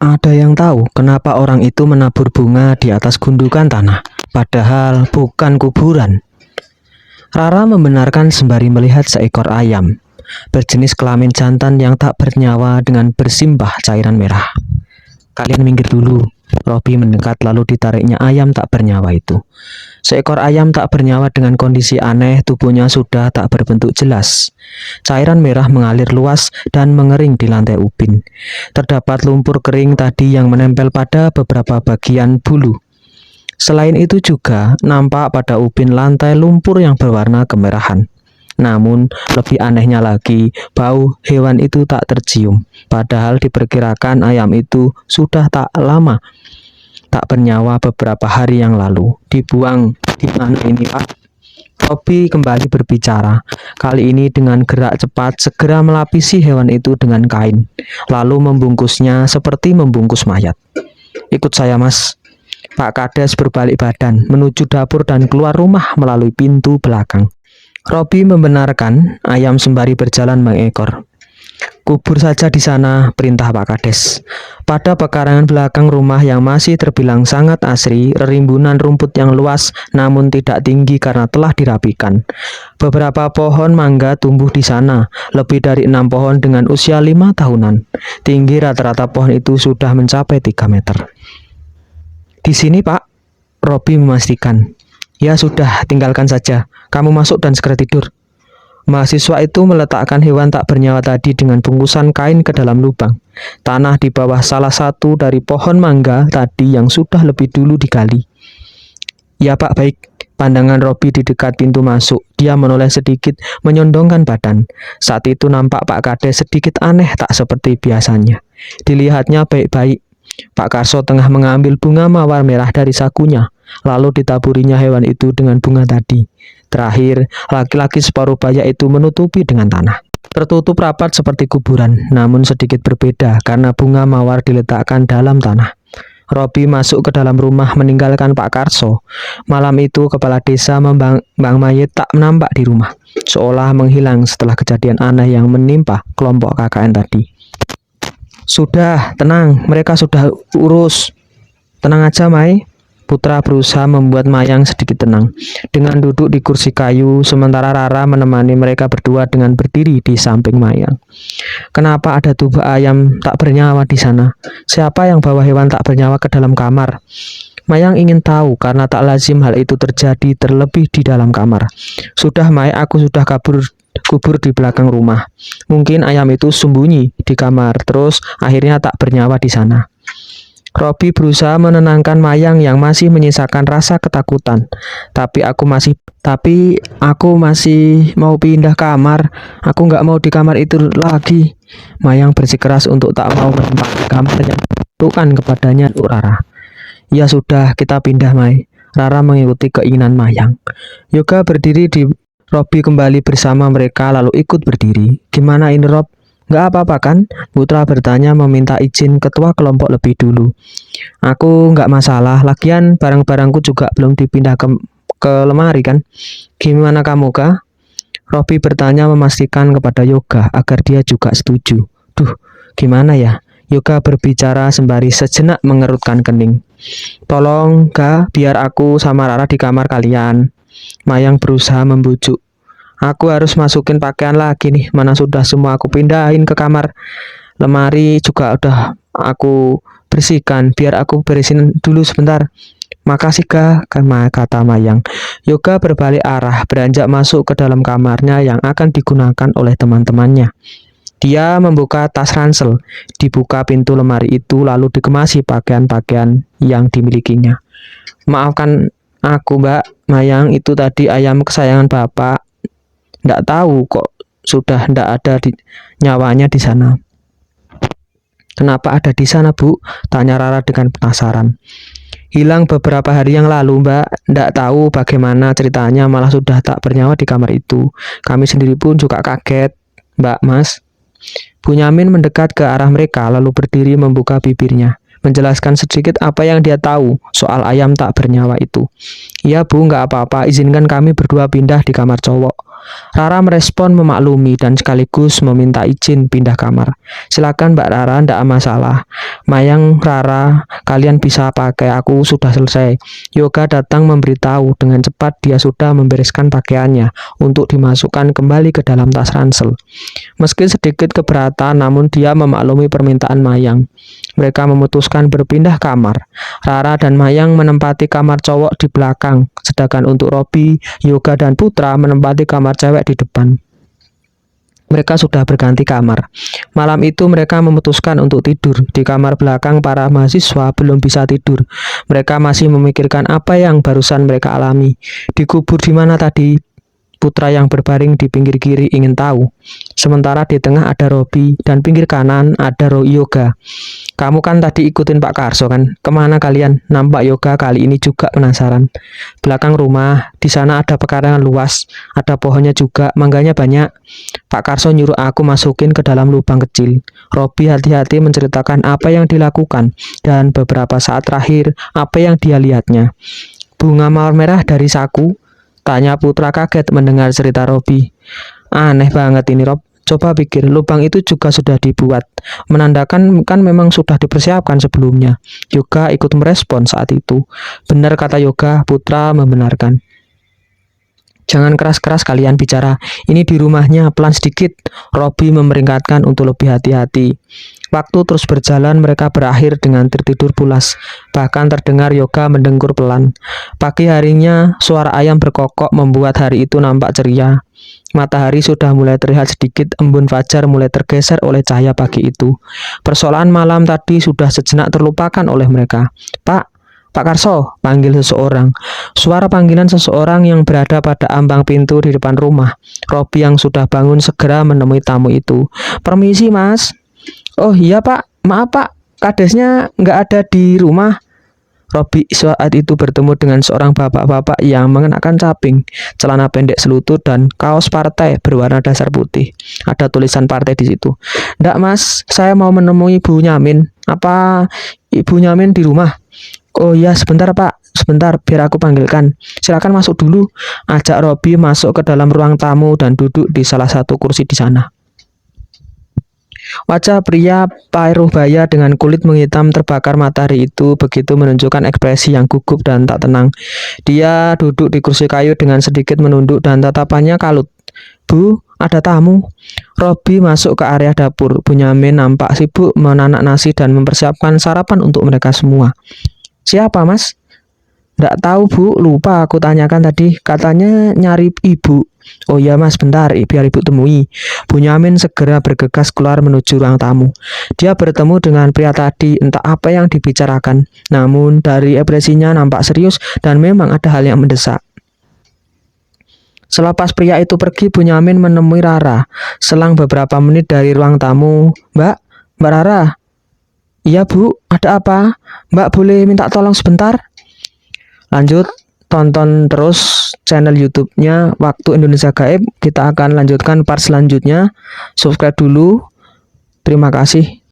Ada yang tahu kenapa orang itu menabur bunga di atas gundukan tanah, padahal bukan kuburan? Rara membenarkan sembari melihat seekor ayam berjenis kelamin jantan yang tak bernyawa dengan bersimbah cairan merah. Kalian minggir dulu. Robi mendekat lalu ditariknya ayam tak bernyawa itu. Seekor ayam tak bernyawa dengan kondisi aneh, tubuhnya sudah tak berbentuk jelas. Cairan merah mengalir luas dan mengering di lantai ubin. Terdapat lumpur kering tadi yang menempel pada beberapa bagian bulu. Selain itu juga nampak pada ubin lantai lumpur yang berwarna kemerahan. Namun lebih anehnya lagi, bau hewan itu tak tercium. Padahal diperkirakan ayam itu sudah tak lama tak bernyawa beberapa hari yang lalu. Dibuang di mana ini, Pak? Robi kembali berbicara. Kali ini dengan gerak cepat segera melapisi hewan itu dengan kain, lalu membungkusnya seperti membungkus mayat. Ikut saya, Mas. Pak Kades berbalik badan menuju dapur dan keluar rumah melalui pintu belakang. Robi membenarkan ayam sembari berjalan mengekor. Kubur saja di sana, perintah Pak Kades. Pada pekarangan belakang rumah yang masih terbilang sangat asri, rimbunan rumput yang luas namun tidak tinggi karena telah dirapikan. Beberapa pohon mangga tumbuh di sana, lebih dari 6 pohon dengan usia 5 tahunan. Tinggi rata-rata pohon itu sudah mencapai 3 meter. Di sini, Pak, Robi memastikan. Ya sudah, tinggalkan saja. Kamu masuk dan segera tidur. Mahasiswa itu meletakkan hewan tak bernyawa tadi dengan bungkusan kain ke dalam lubang tanah di bawah salah satu dari pohon mangga tadi yang sudah lebih dulu digali. Ya Pak, baik. Pandangan Robi di dekat pintu masuk. Dia menoleh sedikit, menyondongkan badan. Saat itu nampak Pak Kades sedikit aneh, tak seperti biasanya. Dilihatnya baik-baik. Pak Karso tengah mengambil bunga mawar merah dari sakunya, lalu ditaburinya hewan itu dengan bunga tadi. Terakhir, laki-laki separuh baya itu menutupi dengan tanah. Tertutup rapat seperti kuburan, namun sedikit berbeda karena bunga mawar diletakkan dalam tanah. Robi masuk ke dalam rumah meninggalkan Pak Karso. Malam itu kepala desa Bang Mayit tak nampak di rumah, seolah menghilang setelah kejadian aneh yang menimpa kelompok KKN tadi. Sudah, tenang, mereka sudah urus. Tenang aja, Mai. Putra berusaha membuat Mayang sedikit tenang dengan duduk di kursi kayu, sementara Rara menemani mereka berdua dengan berdiri di samping Mayang. Kenapa ada tubuh ayam tak bernyawa di sana? Siapa yang bawa hewan tak bernyawa ke dalam kamar? Mayang ingin tahu karena tak lazim hal itu terjadi, terlebih di dalam kamar. Sudah, Mai, aku sudah kubur di belakang rumah. Mungkin ayam itu sembunyi di kamar, terus akhirnya tak bernyawa di sana. Robi berusaha menenangkan Mayang yang masih menyisakan rasa ketakutan. Tapi aku masih mau pindah kamar. Aku nggak mau di kamar itu lagi. Mayang bersikeras untuk tak mau menempati kamar yang ditentukan kepadanya Rara. Ya sudah, kita pindah, Mai. Rara mengikuti keinginan Mayang. Yoga berdiri di Robi kembali bersama mereka lalu ikut berdiri. Gimana ini, Rob? Nggak apa-apa kan? Putra bertanya meminta izin ketua kelompok lebih dulu. Aku nggak masalah, lagian barang-barangku juga belum dipindah ke lemari kan? Gimana kamu, Kak? Robi bertanya memastikan kepada Yoga agar dia juga setuju. Duh, gimana ya? Yoga berbicara sembari sejenak mengerutkan kening. Tolong, Kak, biar aku sama Rara di kamar kalian. Mayang berusaha membujuk. Aku harus masukin pakaian lagi nih, mana sudah semua aku pindahin ke kamar. Lemari juga udah aku bersihkan, biar aku beresin dulu sebentar. Makasih, Kak, kata Mayang. Yoga berbalik arah, beranjak masuk ke dalam kamarnya yang akan digunakan oleh teman-temannya. Dia membuka tas ransel, dibuka pintu lemari itu lalu dikemasi pakaian-pakaian yang dimilikinya. Maafkan aku, Mbak, Mayang, itu tadi ayam kesayangan Bapak. Nggak tahu kok sudah nggak ada nyawanya di sana. Kenapa ada di sana, Bu? Tanya Rara dengan penasaran. Hilang beberapa hari yang lalu, Mbak. Nggak tahu bagaimana ceritanya malah sudah tak bernyawa di kamar itu. Kami sendiri pun juga kaget, Mbak, Mas. Bunyamin mendekat ke arah mereka lalu berdiri membuka bibirnya. menjelaskan sedikit apa yang dia tahu soal ayam tak bernyawa itu. "Iya Bu, nggak apa-apa, izinkan kami berdua pindah di kamar cowok." Rara merespon memaklumi dan sekaligus meminta izin pindah kamar. "Silakan Mbak Rara, ndak masalah. Mayang, Rara, kalian bisa pakai, aku sudah selesai." Yoga datang memberitahu dengan cepat dia sudah membereskan pakaiannya untuk dimasukkan kembali ke dalam tas ransel. Meski sedikit keberatan, namun dia memaklumi permintaan Mayang. Mereka memutuskan berpindah kamar. Rara dan Mayang menempati kamar cowok di belakang, sedangkan untuk Robi, Yoga, dan Putra menempati kamar cewek di depan. Mereka sudah berganti kamar. Malam itu mereka memutuskan untuk tidur di kamar belakang. Para mahasiswa belum bisa tidur. Mereka masih memikirkan apa yang barusan mereka alami. Dikubur di mana tadi? Putra yang berbaring di pinggir kiri ingin tahu. Sementara di tengah ada Robi dan pinggir kanan ada Yoga. "Kamu kan tadi ikutin Pak Karso kan? Kemana kalian?" Nampak Yoga kali ini juga penasaran. "Belakang rumah, di sana ada pekarangan luas, ada pohonnya juga, mangganya banyak. Pak Karso nyuruh aku masukin ke dalam lubang kecil." Robi hati-hati menceritakan apa yang dilakukan dan beberapa saat terakhir apa yang dia lihatnya. "Bunga mawar merah dari saku?" tanya Putra kaget mendengar cerita Robi. "Aneh banget ini, Rob. Coba pikir, lubang itu juga sudah dibuat, menandakan kan memang sudah dipersiapkan sebelumnya." Yoga ikut merespon saat itu. "Benar kata Yoga," Putra membenarkan. "Jangan keras-keras kalian bicara. Ini di rumahnya, pelan sedikit." Robi memperingatkan untuk lebih hati-hati. Waktu terus berjalan, mereka berakhir dengan tertidur pulas. Bahkan terdengar Yoga mendengkur pelan. Pagi harinya, suara ayam berkokok membuat hari itu nampak ceria. Matahari sudah mulai terlihat sedikit, embun fajar mulai tergeser oleh cahaya pagi itu. Persoalan malam tadi sudah sejenak terlupakan oleh mereka. Pak Karso," panggil seseorang. Suara panggilan seseorang yang berada pada ambang pintu di depan rumah. Robi yang sudah bangun segera menemui tamu itu. "Permisi, Mas." "Oh iya Pak, maaf Pak, kadesnya nggak ada di rumah." Robi saat itu bertemu dengan seorang bapak-bapak yang mengenakan caping, celana pendek selutut, dan kaos partai berwarna dasar putih. Ada tulisan partai di situ. "Ndak Mas, saya mau menemui Bu Nyamin. Apa Ibu Nyamin di rumah?" "Oh iya, sebentar Pak, sebentar, biar aku panggilkan. Silakan masuk dulu." Ajak Robi masuk ke dalam ruang tamu dan duduk di salah satu kursi di sana. Wajah pria paruh-baya dengan kulit menghitam terbakar matahari itu begitu menunjukkan ekspresi yang gugup dan tak tenang. Dia duduk di kursi kayu dengan sedikit menunduk dan tatapannya kalut. "Bu, ada tamu." Robi masuk ke area dapur. Bunyamin nampak sibuk menanak nasi dan mempersiapkan sarapan untuk mereka semua. "Siapa, Mas?" "Nggak tahu Bu, lupa aku tanyakan tadi. Katanya nyari Ibu." "Oh iya Mas, bentar, biar Ibu temui." Bunyamin segera bergegas keluar menuju ruang tamu. Dia bertemu dengan pria tadi, entah apa yang dibicarakan. Namun dari ekspresinya nampak serius dan memang ada hal yang mendesak. Selepas pria itu pergi, Bunyamin menemui Rara. Selang beberapa menit dari ruang tamu, Mbak Rara." "Iya Bu, ada apa? Mbak boleh minta tolong sebentar?" Lanjut, tonton terus channel YouTube-nya Waktu Indonesia Gaib. Kita akan lanjutkan part selanjutnya. Subscribe dulu. Terima kasih.